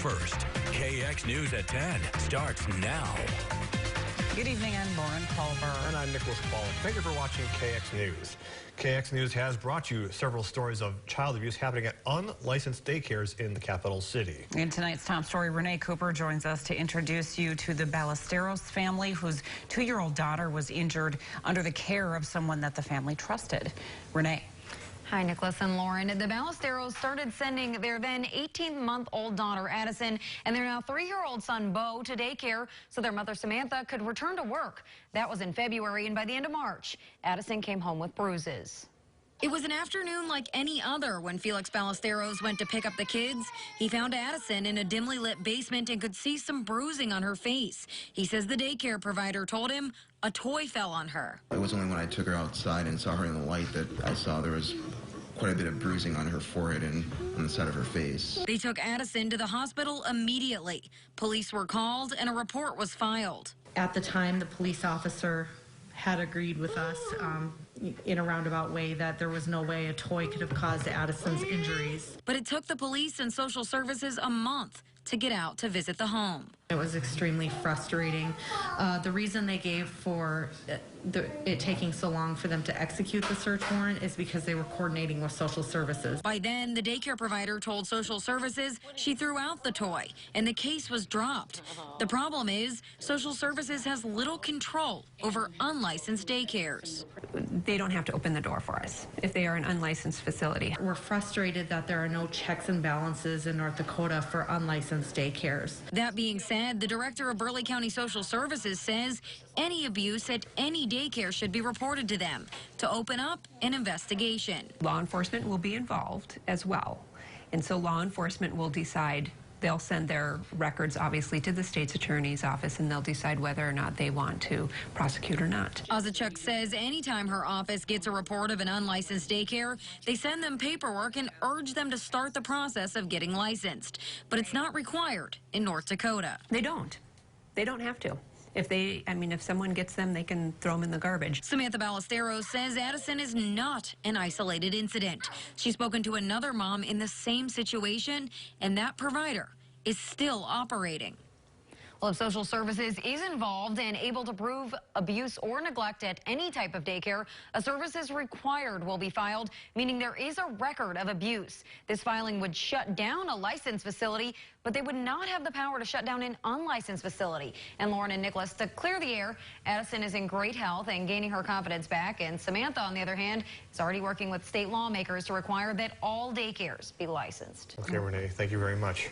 first. KX News at 10 starts now. Good evening, I'm Lauren Culver. And I'm Nicholas Pollack. Thank you for watching KX News. KX News has brought you several stories of child abuse happening at unlicensed daycares in the capital city. In tonight's top story, Renee Cooper joins us to introduce you to the Ballesteros family, whose 2-year-old daughter was injured under the care of someone that the family trusted. Renee. Hi, Nicholas and Lauren. The Ballesteros started sending their then 18-month-old daughter, Addison, and their now 3-year-old son, Bo, to daycare so their mother, Samantha, could return to work. That was in February, and by the end of March, Addison came home with bruises. It was an afternoon like any other when Felix Ballesteros went to pick up the kids. He found Addison in a dimly lit basement and could see some bruising on her face. He says the daycare provider told him a toy fell on her. It was only when I took her outside and saw her in the light that I saw there was quite a bit of bruising on her forehead and on the side of her face. They took Addison to the hospital immediately. Police were called and a report was filed. At the time, the police officer had agreed with us in a roundabout way that there was no way a toy could have caused Addison's injuries. But it took the police and social services a month to get out to visit the home. It was extremely frustrating. The reason they gave for it taking so long for them to execute the search warrant is because they were coordinating with social services. By then, the daycare provider told social services she threw out the toy and the case was dropped. The problem is social services has little control over unlicensed daycares. They don't have to open the door for us if they are an unlicensed facility. We're frustrated that there are no checks and balances in North Dakota for unlicensed daycares. That being said, the director of Burleigh County Social Services says any abuse at any daycare should be reported to them to open up an investigation. Law enforcement will be involved as well. And so law enforcement will decide. They'll send their records, obviously, to the state's attorney's office, and they'll decide whether or not they want to prosecute or not. Ozachuk says anytime her office gets a report of an unlicensed daycare, they send them paperwork and urge them to start the process of getting licensed. But it's not required in North Dakota. They don't. They don't have to. If someone gets them, they can throw them in the garbage. Samantha Ballesteros says Addison is not an isolated incident. She's spoken to another mom in the same situation, and that provider is still operating. Well, if social services is involved and able to prove abuse or neglect at any type of daycare, a services required will be filed, meaning there is a record of abuse. This filing would shut down a licensed facility, but they would not have the power to shut down an unlicensed facility. And Lauren and Nicholas, to clear the air, Addison is in great health and gaining her confidence back. And Samantha, on the other hand, is already working with state lawmakers to require that all daycares be licensed. Okay, Renee, thank you very much.